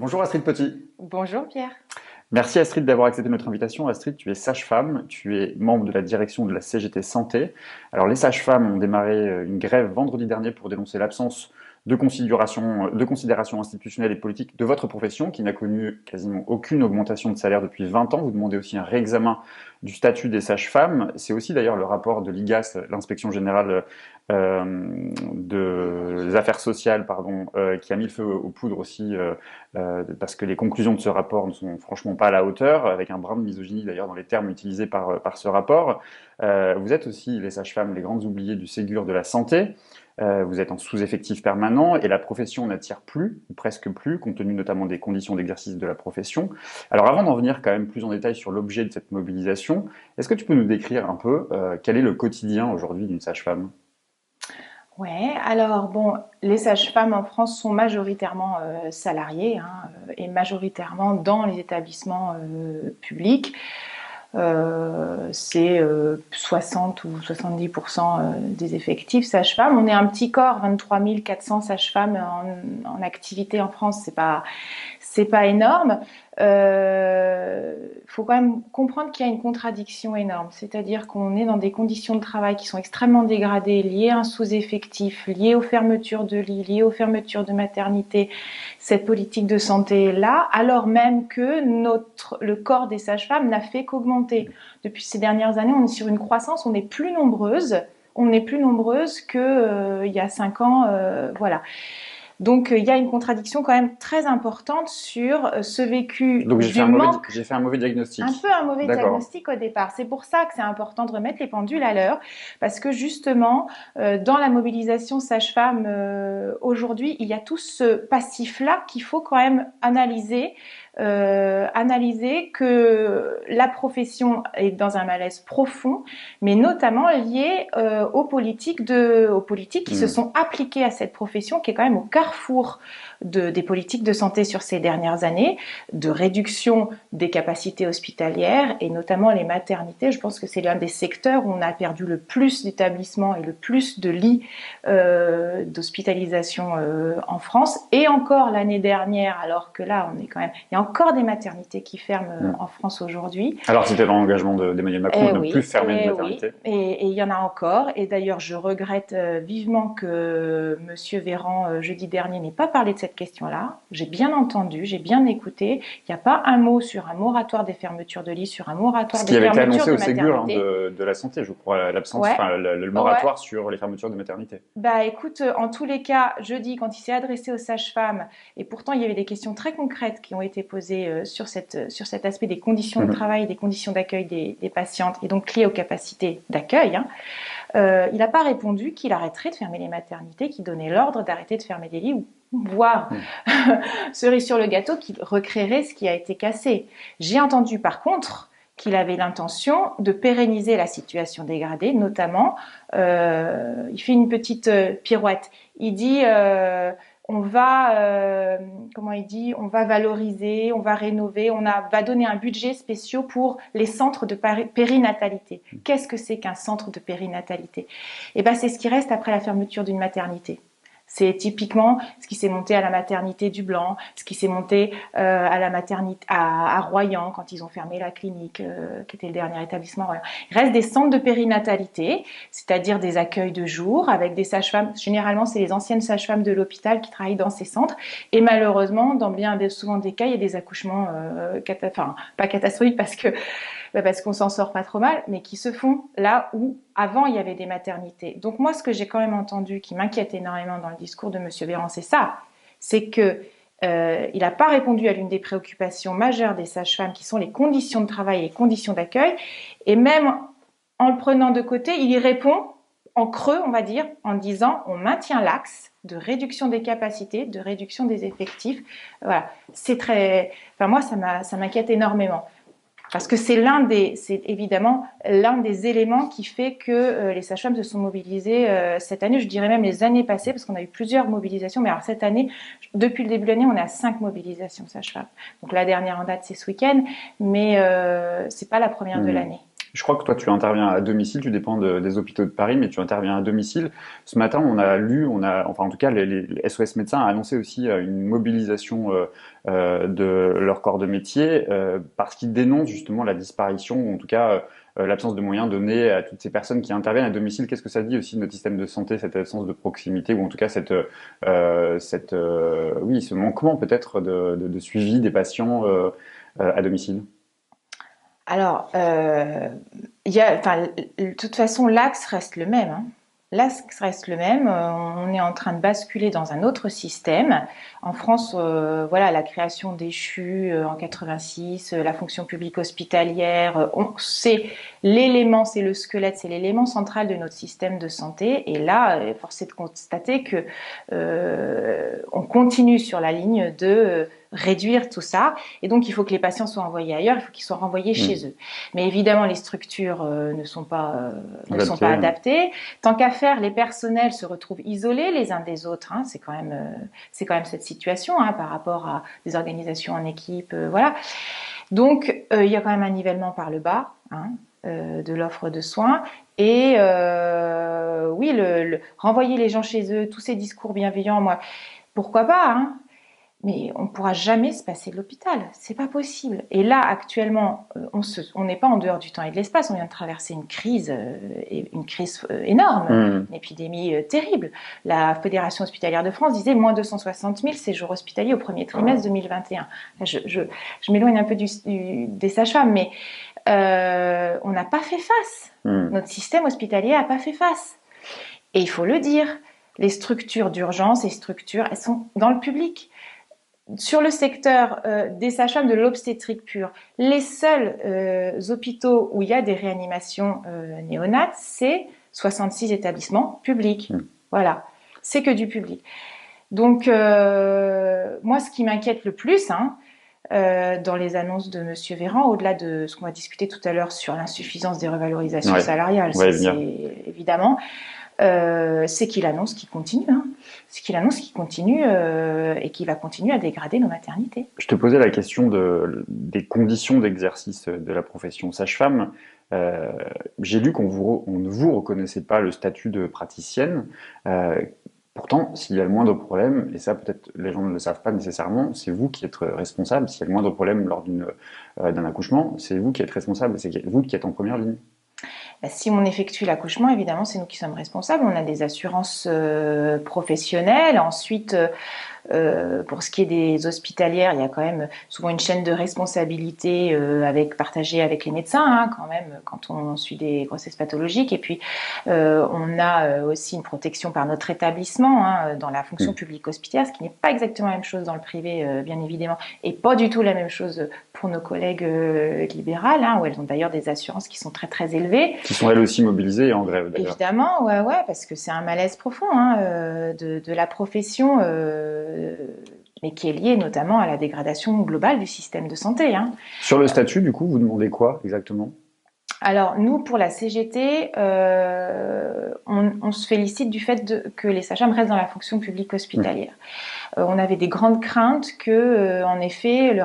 Bonjour Astrid Petit. Bonjour Pierre. Merci Astrid d'avoir accepté notre invitation. Astrid, tu es sage-femme, tu es membre de la direction de la CGT Santé. Alors les sages-femmes ont démarré une grève vendredi dernier pour dénoncer l'absence de considération institutionnelle et politique de votre profession qui n'a connu quasiment aucune augmentation de salaire depuis 20 ans. Vous demandez aussi un réexamen du statut des sages-femmes. C'est aussi d'ailleurs le rapport de l'IGAS, l'inspection générale des affaires sociales, qui a mis le feu aux poudres aussi, parce que les conclusions de ce rapport ne sont franchement pas à la hauteur, avec un brin de misogynie d'ailleurs dans les termes utilisés par ce rapport. Vous êtes aussi, les sages-femmes, les grandes oubliées du Ségur de la santé. Vous êtes en sous-effectif permanent et la profession n'attire plus, ou presque plus, compte tenu notamment des conditions d'exercice de la profession. Alors avant d'en venir quand même plus en détail sur l'objet de cette mobilisation, est-ce que tu peux nous décrire un peu quel est le quotidien aujourd'hui d'une sage-femme? Ouais, alors bon, les sages-femmes en France sont majoritairement salariées et majoritairement dans les établissements publics. C'est 60 ou 70% des effectifs sages-femmes. On est un petit corps, 23 400 sages-femmes en activité en France, c'est pas énorme. Faut quand même comprendre qu'il y a une contradiction énorme, c'est-à-dire qu'on est dans des conditions de travail qui sont extrêmement dégradées, liées à un sous-effectif, liées aux fermetures de lits, liées aux fermetures de maternité, cette politique de santé est là, alors même que le corps des sages-femmes n'a fait qu'augmenter. Depuis ces dernières années, on est sur une croissance, on est plus nombreuses que il y a 5 ans, voilà. Donc il y a une contradiction quand même très importante sur ce vécu Donc du manque. j'ai fait un mauvais diagnostic. Un peu un mauvais D'accord. diagnostic au départ. C'est pour ça que c'est important de remettre les pendules à l'heure, parce que justement, dans la mobilisation sage-femme aujourd'hui, il y a tout ce passif-là qu'il faut quand même analyser que la profession est dans un malaise profond, mais notamment lié aux politiques qui se sont appliquées à cette profession, qui est quand même au carrefour des politiques de santé sur ces dernières années, de réduction des capacités hospitalières et notamment les maternités. Je pense que c'est l'un des secteurs où on a perdu le plus d'établissements et le plus de lits d'hospitalisation en France. Et encore l'année dernière, alors que là, il y a encore des maternités qui ferment en France aujourd'hui. Alors c'était dans l'engagement d'Emmanuel Macron de ne plus fermer de maternité. Oui. Et il y en a encore. Et d'ailleurs, je regrette vivement que Monsieur Véran, jeudi dernier, n'ait pas parlé de cette question-là. J'ai bien entendu, j'ai bien écouté. Il n'y a pas un mot sur un moratoire des fermetures de lits, sur un moratoire des fermetures de maternité. Ce qui avait été annoncé au Ségur de la santé, je crois, le moratoire sur les fermetures de maternité. Bah écoute, en tous les cas, jeudi, quand il s'est adressé aux sages-femmes, et pourtant il y avait des questions très concrètes qui ont été posées sur cet aspect des conditions de travail, des conditions d'accueil des patientes, et donc liées aux capacités d'accueil, il n'a pas répondu qu'il arrêterait de fermer les maternités, qu'il donnait l'ordre d'arrêter de fermer les lits, ou voire, cerise sur le gâteau, qu'il recréerait ce qui a été cassé. J'ai entendu par contre qu'il avait l'intention de pérenniser la situation dégradée, notamment, il fait une petite pirouette. Il dit, on va valoriser, on va rénover, va donner un budget spécial pour les centres de périnatalité. Qu'est-ce que c'est qu'un centre de périnatalité? Eh ben, c'est ce qui reste après la fermeture d'une maternité. C'est typiquement ce qui s'est monté à la maternité du Blanc, ce qui s'est monté à la maternité à Royan quand ils ont fermé la clinique, qui était le dernier établissement à Royan. Il reste des centres de périnatalité, c'est-à-dire des accueils de jour avec des sages-femmes. Généralement, c'est les anciennes sages-femmes de l'hôpital qui travaillent dans ces centres. Et malheureusement, dans souvent des cas, il y a des accouchements, pas catastrophiques parce qu'on s'en sort pas trop mal, mais qui se font là où avant il y avait des maternités. Donc moi, ce que j'ai quand même entendu, qui m'inquiète énormément dans le discours de Monsieur Véran, c'est que il n'a pas répondu à l'une des préoccupations majeures des sages-femmes, qui sont les conditions de travail et les conditions d'accueil. Et même en le prenant de côté, il y répond en creux, on va dire, en disant on maintient l'axe de réduction des capacités, de réduction des effectifs. Voilà, moi ça m'inquiète énormément. Parce que c'est évidemment l'un des éléments qui fait que les sages-femmes se sont mobilisées cette année, je dirais même les années passées, parce qu'on a eu plusieurs mobilisations, mais alors cette année, depuis le début de l'année, on est à 5 mobilisations sages-femmes. Donc la dernière en date, c'est ce week-end, mais c'est pas la première de l'année. Je crois que toi, tu interviens à domicile, tu dépends des hôpitaux de Paris, mais tu interviens à domicile. Ce matin, enfin en tout cas, les SOS médecins a annoncé aussi une mobilisation de leur corps de métier parce qu'ils dénoncent justement la disparition, ou en tout cas l'absence de moyens donnés à toutes ces personnes qui interviennent à domicile. Qu'est-ce que ça dit aussi de notre système de santé, cette absence de proximité, ou en tout cas oui, ce manquement peut-être de suivi des patients à domicile? Alors, enfin, de toute façon, l'axe reste le même, hein. L'axe reste le même. On est en train de basculer dans un autre système. En France, voilà, la création des CHU en 86, la fonction publique hospitalière, c'est l'élément, c'est le squelette, c'est l'élément central de notre système de santé. Et là, force est de constater que on continue sur la ligne de réduire tout ça. Et donc, il faut que les patients soient envoyés ailleurs, il faut qu'ils soient renvoyés chez eux. Mais évidemment, les structures ne sont pas adaptées. Tant qu'à faire, les personnels se retrouvent isolés les uns des autres. Hein. C'est quand même cette situation hein, par rapport à des organisations en équipe. Voilà. Donc, il y a quand même un nivellement par le bas hein, de l'offre de soins. Et oui, renvoyer les gens chez eux, tous ces discours bienveillants, moi, pourquoi pas hein. Mais on ne pourra jamais se passer de l'hôpital, c'est pas possible. Et là, actuellement, on n'est pas en dehors du temps et de l'espace. On vient de traverser une crise énorme, une épidémie terrible. La Fédération hospitalière de France disait moins 260 000 séjours hospitaliers au premier trimestre 2021. Là, je m'éloigne un peu des sages-femmes, mais on n'a pas fait face. Notre système hospitalier n'a pas fait face. Et il faut le dire, les structures d'urgence, elles sont dans le public. Sur le secteur des sages-femmes de l'obstétrique pure, les seuls hôpitaux où il y a des réanimations néonates, c'est 66 établissements publics. Voilà, c'est que du public. Donc, moi, ce qui m'inquiète le plus, dans les annonces de Monsieur Véran, au-delà de ce qu'on va discuter tout à l'heure sur l'insuffisance des revalorisations salariales, c'est évidemment, c'est qu'il annonce qu'il continue. Hein. C'est qu'il annonce qu'il continue et qu'il va continuer à dégrader nos maternités. Je te posais la question des conditions d'exercice de la profession sage-femme. J'ai lu qu'on ne vous reconnaissait pas le statut de praticienne. Pourtant, s'il y a le moindre problème, et ça peut-être les gens ne le savent pas nécessairement, c'est vous qui êtes responsable. S'il y a le moindre problème lors d'un accouchement, c'est vous qui êtes responsable, c'est vous qui êtes en première ligne. Si on effectue l'accouchement, évidemment, c'est nous qui sommes responsables. On a des assurances professionnelles. Ensuite, pour ce qui est des hospitalières, il y a quand même souvent une chaîne de responsabilité partagée avec les médecins, hein, quand même, quand on suit des grossesses pathologiques. Et puis, on a aussi une protection par notre établissement hein, dans la fonction publique hospitalière, ce qui n'est pas exactement la même chose dans le privé, bien évidemment, et pas du tout la même chose pour nos collègues libérales, hein, où elles ont d'ailleurs des assurances qui sont très très élevées. Qui sont elles aussi mobilisées et en grève d'ailleurs. Évidemment, ouais, parce que c'est un malaise profond hein, de la profession, mais qui est lié notamment à la dégradation globale du système de santé. Hein. Sur le statut, du coup, vous demandez quoi exactement ? Alors, nous, pour la CGT, on se félicite du fait que les sages-femmes restent dans la fonction publique hospitalière. On avait des grandes craintes que, en effet,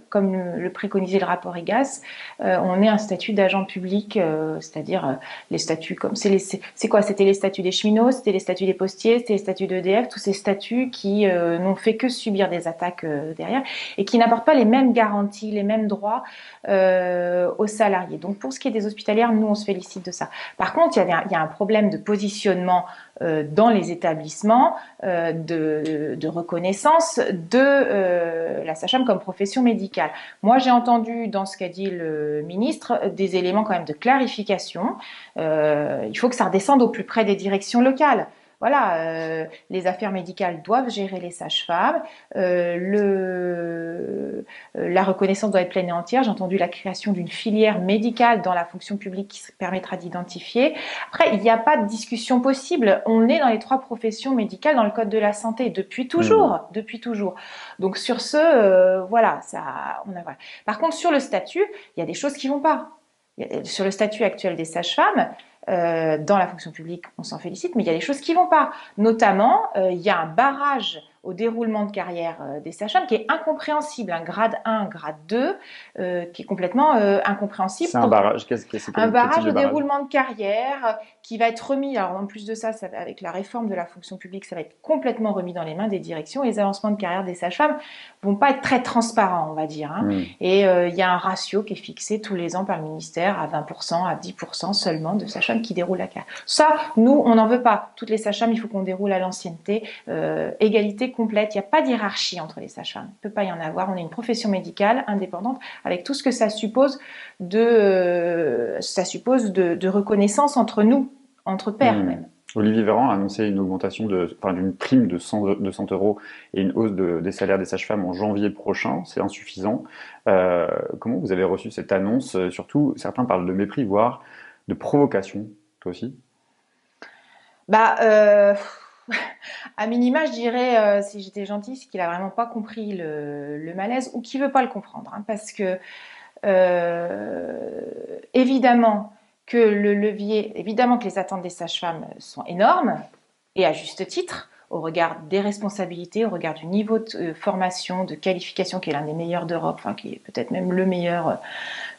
comme le préconisait le rapport IGAS, on ait un statut d'agent public, c'est-à-dire les statuts comme c'est quoi ? C'était les statuts des cheminots, c'était les statuts des postiers, c'était les statuts d'EDF, tous ces statuts qui n'ont fait que subir des attaques derrière et qui n'apportent pas les mêmes garanties, les mêmes droits aux salariés. Donc, pour ce qui est des hospitalières, nous, on se félicite de ça. Par contre, il y a un problème de positionnement dans les établissements, de reconnaissance de la sage-femme comme profession médicale. Moi, j'ai entendu dans ce qu'a dit le ministre des éléments quand même de clarification. Il faut que ça redescende au plus près des directions locales. Voilà, les affaires médicales doivent gérer les sages-femmes. La reconnaissance doit être pleine et entière. J'ai entendu la création d'une filière médicale dans la fonction publique qui permettra d'identifier. Après, il n'y a pas de discussion possible. On est dans les 3 professions médicales dans le Code de la santé depuis toujours. Donc sur ce, voilà. Par contre, sur le statut, il y a des choses qui vont pas. Sur le statut actuel des sages-femmes, dans la fonction publique, on s'en félicite, mais il y a des choses qui vont pas. Notamment, il y a un barrage au déroulement de carrière des sages-femmes, qui est incompréhensible, un grade 1, grade 2, qui est complètement incompréhensible. C'est un barrage. Un Quel type barrage de au barrage? déroulement de carrière qui va être remis, alors en plus de ça, avec la réforme de la fonction publique, ça va être complètement remis dans les mains des directions, et les avancements de carrière des sages-femmes vont pas être très transparents, on va dire. Hein. Et il y a un ratio qui est fixé tous les ans par le ministère à 20%, à 10% seulement de sages-femmes qui déroulent la carrière. Ça, nous, on n'en veut pas. Toutes les sages-femmes, il faut qu'on déroule à l'ancienneté, égalité complète. Il n'y a pas d'hiérarchie entre les sages-femmes. Il ne peut pas y en avoir. On est une profession médicale indépendante avec tout ce que ça suppose de reconnaissance entre nous, entre pairs même. Olivier Véran a annoncé une augmentation d'une prime de 100 euros et une hausse des salaires des sages-femmes en janvier prochain. C'est insuffisant. Comment vous avez reçu cette annonce? Surtout, certains parlent de mépris, voire de provocation. Toi aussi? À minima, je dirais, si j'étais gentille, c'est qu'il a vraiment pas compris le malaise ou qu'il veut pas le comprendre. Hein, parce que, évidemment, évidemment que les attentes des sages-femmes sont énormes, et à juste titre, au regard des responsabilités, au regard du niveau de formation, de qualification qui est l'un des meilleurs d'Europe, enfin qui est peut-être même le meilleur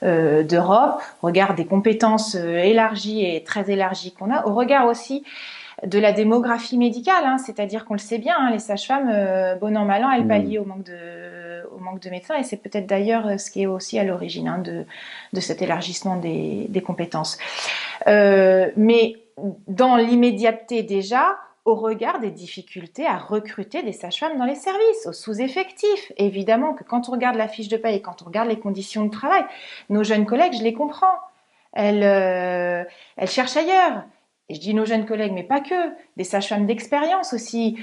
d'Europe, au regard des compétences élargies et très élargies qu'on a, au regard aussi de la démographie médicale, hein, c'est-à-dire qu'on le sait bien, hein, les sages-femmes, bon an mal an, elles pallient au manque de médecins, et c'est peut-être d'ailleurs ce qui est aussi à l'origine hein, de cet élargissement des compétences. Mais dans l'immédiateté déjà, au regard des difficultés à recruter des sages-femmes dans les services, aux sous-effectifs. Évidemment que quand on regarde la fiche de paie et quand on regarde les conditions de travail, nos jeunes collègues, je les comprends, elles cherchent ailleurs. Et je dis nos jeunes collègues, mais pas que, des sages-femmes d'expérience aussi,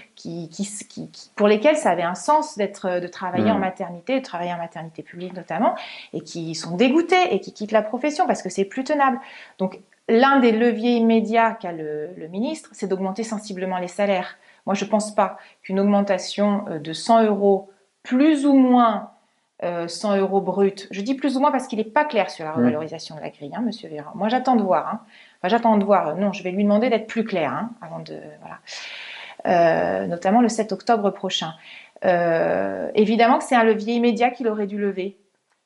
pour lesquelles ça avait un sens de travailler en maternité, de travailler en maternité publique notamment, et qui sont dégoûtées et qui quittent la profession parce que c'est plus tenable. Donc, l'un des leviers immédiats qu'a le ministre, c'est d'augmenter sensiblement les salaires. Moi, je ne pense pas qu'une augmentation de 100 euros, plus ou moins 100 euros brut, je dis plus ou moins parce qu'il n'est pas clair sur la revalorisation de la grille, hein, Monsieur Véran. Moi, j'attends de voir. Hein. Enfin, j'attends de voir. Non, je vais lui demander d'être plus clair hein, avant de voilà. Notamment le 7 octobre prochain. Évidemment que c'est un levier immédiat qu'il aurait dû lever.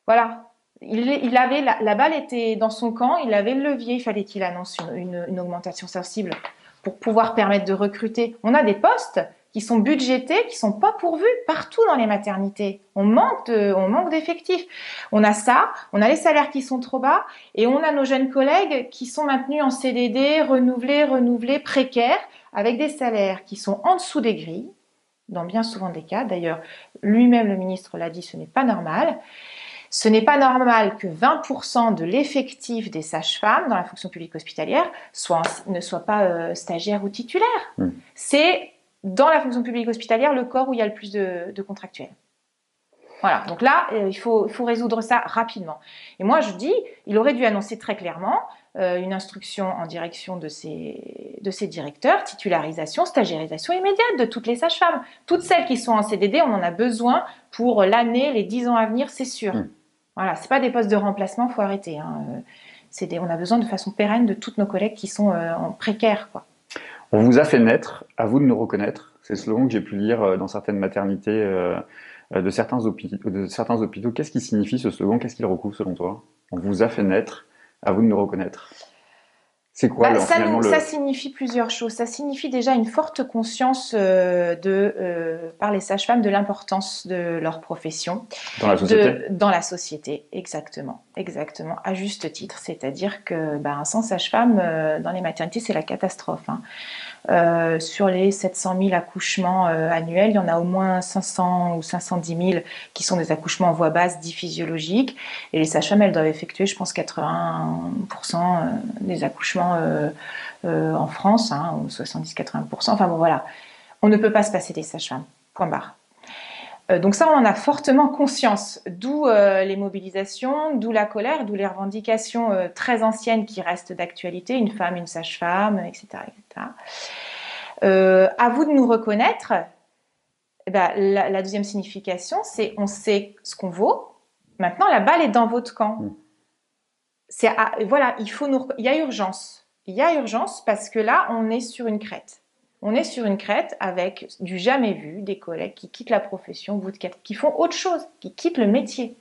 Voilà. Il avait la balle était dans son camp, il avait le levier, il fallait qu'il annonce une augmentation sensible pour pouvoir permettre de recruter. On a des postes qui sont budgétés, qui sont pas pourvus partout dans les maternités. On manque d'effectifs. On a ça, on a les salaires qui sont trop bas, et on a nos jeunes collègues qui sont maintenus en CDD, renouvelés, précaires, avec des salaires qui sont en dessous des grilles, dans bien souvent des cas. D'ailleurs, lui-même, le ministre l'a dit, ce n'est pas normal. Ce n'est pas normal que 20% de l'effectif des sages-femmes dans la fonction publique hospitalière ne soit pas stagiaire ou titulaire. C'est dans la fonction publique hospitalière le corps où il y a le plus de contractuels. Voilà, donc là, il faut résoudre ça rapidement. Et moi, je dis, il aurait dû annoncer très clairement une instruction en direction de ses directeurs, titularisation, stagiarisation immédiate de toutes les sages-femmes. Toutes celles qui sont en CDD, on en a besoin pour l'année, les 10 ans à venir, c'est sûr. Voilà, c'est pas des postes de remplacement, faut arrêter. Hein. On a besoin de façon pérenne de toutes nos collègues qui sont en précaire, quoi. On vous a fait naître, à vous de nous reconnaître. C'est le slogan que j'ai pu lire dans certaines maternités de certains hôpitaux. Qu'est-ce qui signifie ce slogan? Qu'est-ce qu'il recouvre selon toi? On vous a fait naître, à vous de nous reconnaître. C'est quoi ça signifie plusieurs choses. Ça signifie déjà une forte conscience par les sages-femmes de l'importance de leur profession. Dans la société? Dans la société, exactement, à juste titre. C'est-à-dire que sans sage-femme, dans les maternités, c'est la catastrophe. Hein. Sur les 700 000 accouchements annuels, il y en a au moins 500 ou 510 000 qui sont des accouchements en voie basse dits physiologiques. Et les sages-femmes, elles doivent effectuer, je pense, 80% des accouchements en France, hein, ou 70-80%. Enfin bon, voilà. On ne peut pas se passer des sages-femmes. Point barre. Donc ça, on en a fortement conscience, d'où les mobilisations, d'où la colère, d'où les revendications très anciennes qui restent d'actualité, une femme, une sage-femme, etc. À vous de nous reconnaître. La deuxième signification, c'est on sait ce qu'on vaut. Maintenant, la balle est dans votre camp. Voilà, il y a urgence. Il y a urgence parce que là, on est sur une crête. On est sur une crête avec du jamais vu, des collègues qui quittent la profession au bout de 4, qui font autre chose, qui quittent le métier.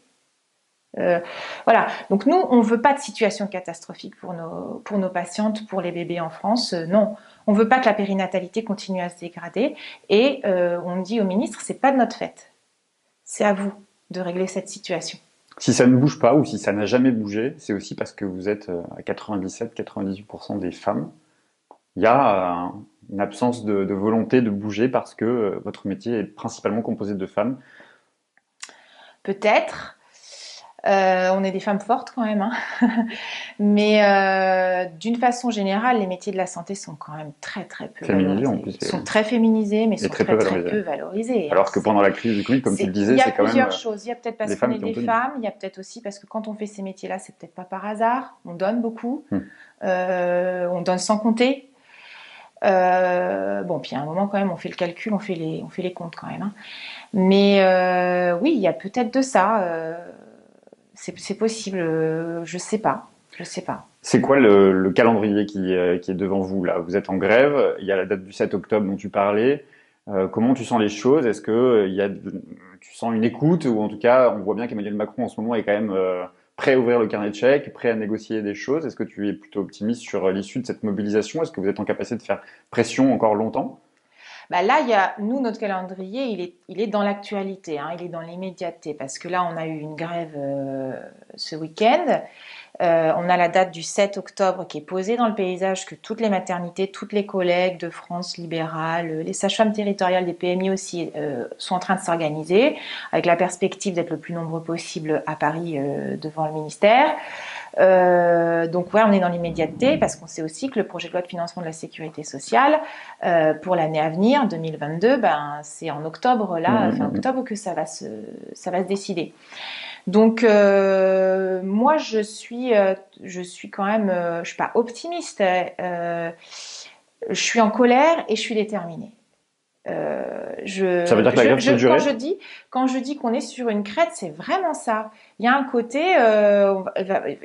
Voilà. Donc nous, on ne veut pas de situation catastrophique pour nos patientes, pour les bébés en France. Non, on ne veut pas que la périnatalité continue à se dégrader. Et on dit au ministre, c'est pas de notre fait. C'est à vous de régler cette situation. Si ça ne bouge pas ou si ça n'a jamais bougé, c'est aussi parce que vous êtes à 97-98% des femmes. Il y a une absence de volonté de bouger parce que votre métier est principalement composé de femmes. Peut-être. On est des femmes fortes quand même, hein. Mais d'une façon générale, les métiers de la santé sont quand même très très peu Féminisées valorisés. en plus. Ils sont très féminisés, mais sont très très peu très valorisées. peu valorisés. Alors que pendant la crise du Covid, comme tu le disais, Il y a c'est quand même plusieurs choses. Il y a peut-être parce les qu'on femmes est qui ont des tenu. femmes, il y a peut-être aussi parce que quand on fait ces métiers-là, c'est peut-être pas par hasard. On donne beaucoup, on donne sans compter. Bon, puis à un moment quand même, on fait le calcul, on fait les comptes quand même, hein. Mais oui, il y a peut-être de ça. C'est possible, je sais pas. C'est quoi le calendrier qui est devant vous là? Vous êtes en grève, il y a la date du 7 octobre dont tu parlais. Comment tu sens les choses? Est-ce que tu sens une écoute ou en tout cas on voit bien qu'Emmanuel Macron en ce moment est quand même prêt à ouvrir le carnet de chèques, prêt à négocier des choses? Est-ce que tu es plutôt optimiste sur l'issue de cette mobilisation? Est-ce que vous êtes en capacité de faire pression encore longtemps? Bah là, nous, notre calendrier, il est dans l'actualité, hein, il est dans l'immédiateté, parce que là, on a eu une grève ce week-end. On a la date du 7 octobre qui est posée dans le paysage, que toutes les maternités, toutes les collègues de France libérale, les sages-femmes territoriales des PMI aussi sont en train de s'organiser, avec la perspective d'être le plus nombreux possible à Paris devant le ministère. Donc ouais, on est dans l'immédiateté parce qu'on sait aussi que le projet de loi de financement de la sécurité sociale pour l'année à venir, 2022, ben, c'est en octobre, là, fin octobre, que ça va se décider. Donc moi je suis quand même, je suis pas optimiste, je suis en colère et je suis déterminée. Ça veut dire que la grève peut durer? Quand je dis qu'on est sur une crête, c'est vraiment ça. Il y a un côté,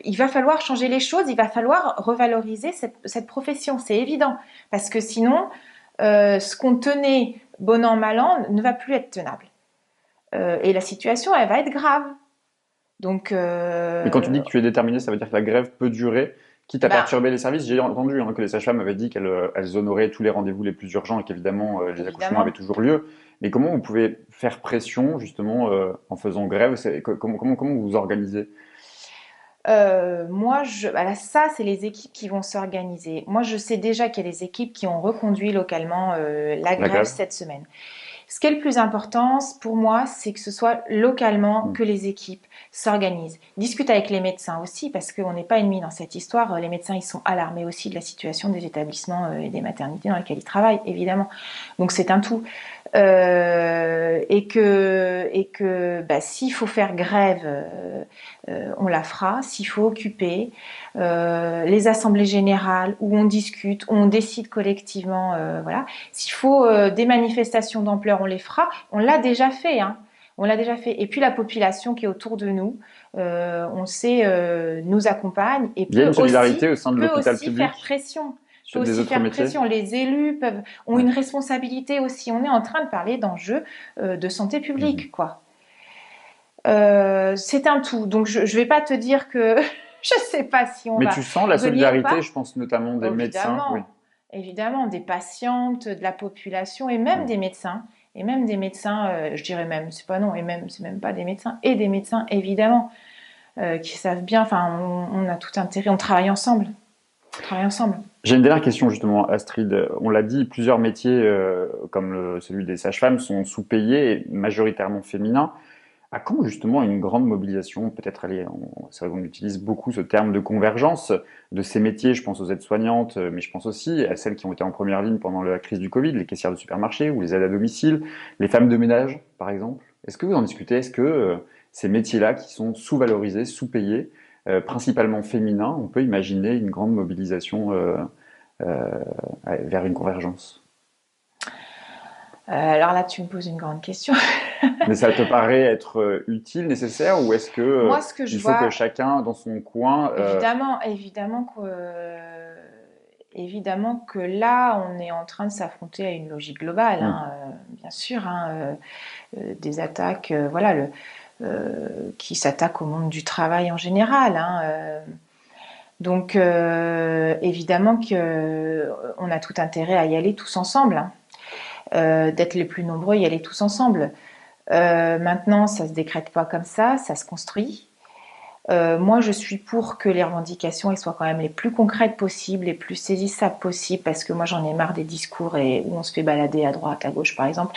il va falloir changer les choses, il va falloir revaloriser cette profession, c'est évident, parce que sinon, ce qu'on tenait bon an mal an ne va plus être tenable. Et la situation, elle va être grave. Donc, Mais quand tu dis que tu es déterminé, ça veut dire que la grève peut durer, quitte à perturber les services. J'ai entendu que les sages-femmes avaient dit qu'elles honoraient tous les rendez-vous les plus urgents et qu'évidemment les accouchements avaient toujours lieu. Mais comment vous pouvez faire pression justement en faisant grève? Comment vous vous organisez? Moi, ça, c'est les équipes qui vont s'organiser. Moi, je sais déjà qu'il y a des équipes qui ont reconduit localement la grève cette semaine. Ce qui est le plus important pour moi, c'est que ce soit localement que les équipes s'organisent. Discute avec les médecins aussi, parce qu'on n'est pas ennemis dans cette histoire. Les médecins, ils sont alarmés aussi de la situation des établissements et des maternités dans lesquels ils travaillent, évidemment. Donc c'est un tout. Et que s'il faut faire grève, on la fera. S'il faut occuper les assemblées générales où on discute, où on décide collectivement, voilà. S'il faut des manifestations d'ampleur, on les fera. On l'a déjà fait, hein. On l'a déjà fait. Et puis la population qui est autour de nous, on sait, nous accompagne et Il y a une solidarité au sein de l'hôpital public faire pression. sur des autres métiers. Les élus ont une responsabilité aussi. On est en train de parler d'enjeux de santé publique, quoi. C'est un tout. Donc je vais pas te dire que je sais pas si on va. Mais tu sens la solidarité, je pense notamment des médecins. Oui. Évidemment, des patientes, de la population et même des médecins. Et même des médecins, je dirais même, c'est même pas des médecins, et des médecins évidemment, qui savent bien, enfin on a tout intérêt, on travaille ensemble. J'ai une dernière question justement, Astrid. On l'a dit, plusieurs métiers comme celui des sages-femmes sont sous-payés et majoritairement féminins. À quand justement une grande mobilisation? Peut-être c'est vrai qu'on utilise beaucoup ce terme de convergence de ces métiers. Je pense aux aides-soignantes, mais je pense aussi à celles qui ont été en première ligne pendant la crise du Covid, les caissières de supermarché ou les aides à domicile, les femmes de ménage par exemple. Est-ce que vous en discutez? Est-ce que ces métiers-là qui sont sous-valorisés, sous-payés, principalement féminins, on peut imaginer une grande mobilisation vers une convergence? Alors là, tu me poses une grande question. Mais ça te paraît être utile, nécessaire, ou est-ce que moi, ce que je il faut que chacun dans son coin évidemment que évidemment que là, on est en train de s'affronter à une logique globale, Mm. hein, bien sûr, hein, des attaques, voilà, qui s'attaquent au monde du travail en général, hein, donc, évidemment que on a tout intérêt à y aller tous ensemble, hein, d'être les plus nombreux, y aller tous ensemble. Maintenant, ça se décrète pas comme ça se construit. Moi, je suis pour que les revendications elles soient quand même les plus concrètes possibles, les plus saisissables possibles, parce que moi, j'en ai marre des discours où on se fait balader à droite, à gauche, par exemple.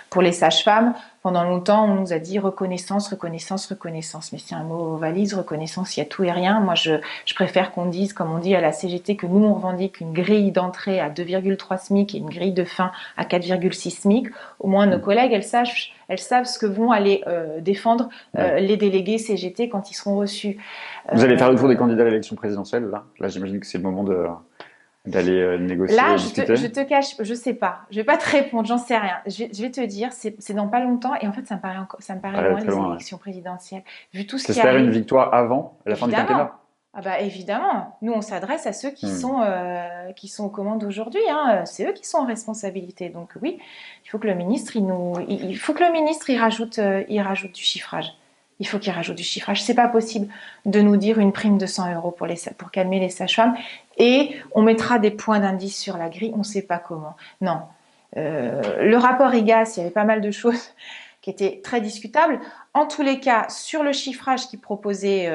Pour les sages-femmes, pendant longtemps, on nous a dit reconnaissance, reconnaissance, reconnaissance. Mais c'est un mot valise, reconnaissance, il y a tout et rien. Moi, je préfère qu'on dise, comme on dit à la CGT, que nous, on revendique une grille d'entrée à 2,3 SMIC et une grille de fin à 4,6 SMIC. Au moins, nos collègues, elles savent ce que vont aller défendre Ouais. les délégués CGT quand ils seront reçus. Vous allez faire le tour des candidats à l'élection présidentielle, là? Là, j'imagine que c'est le moment d'aller négocier Là, et discuter. je te cache, je sais pas. Je vais pas te répondre, j'en sais rien. Je vais te dire, c'est dans pas longtemps et en fait, ça me paraît loin Très les loin, ouais. élections présidentielles. Vu tout ce qui T'espères une arrive, victoire avant la fin du évidemment. quinquennat? Ah bah évidemment. Nous, on s'adresse à ceux Hmm. qui sont aux commandes aujourd'hui, hein. C'est eux qui sont en responsabilité. Donc oui, il faut que le ministre, il faut que le ministre, il rajoute du chiffrage. Il faut qu'il rajoute du chiffrage. C'est pas possible de nous dire une prime de 100 euros pour calmer les sages-femmes et on mettra des points d'indice sur la grille. On ne sait pas comment. Non. Le rapport IGAS, il y avait pas mal de choses qui étaient très discutables. En tous les cas, sur le chiffrage, il proposait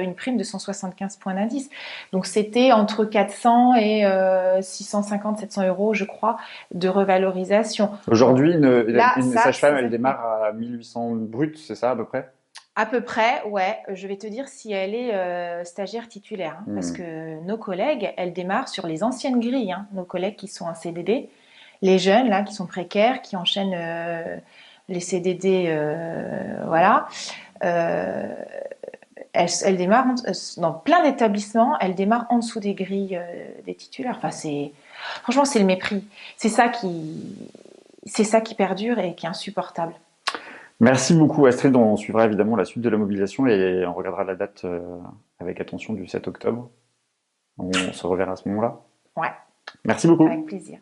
une prime de 175 points d'indice. Donc c'était entre 400 et 650, 700 euros, je crois, de revalorisation. Aujourd'hui, Là, une ça, sage-femme, c'est elle fait. démarre à 1800 brut, c'est ça à peu près? À peu près, ouais. Je vais te dire si elle est stagiaire titulaire, hein, parce Hmm. que nos collègues, elles démarrent sur les anciennes grilles, hein, nos collègues qui sont en CDD, les jeunes là qui sont précaires, qui enchaînent les CDD, voilà. Euh, elles démarrent dans plein d'établissements, elles démarrent en dessous des grilles des titulaires. Enfin, franchement, c'est le mépris. C'est ça qui perdure et qui est insupportable. Merci beaucoup Astrid, on suivra évidemment la suite de la mobilisation et on regardera la date avec attention du 7 octobre. On se reverra à ce moment-là. Ouais, Merci beaucoup. avec plaisir.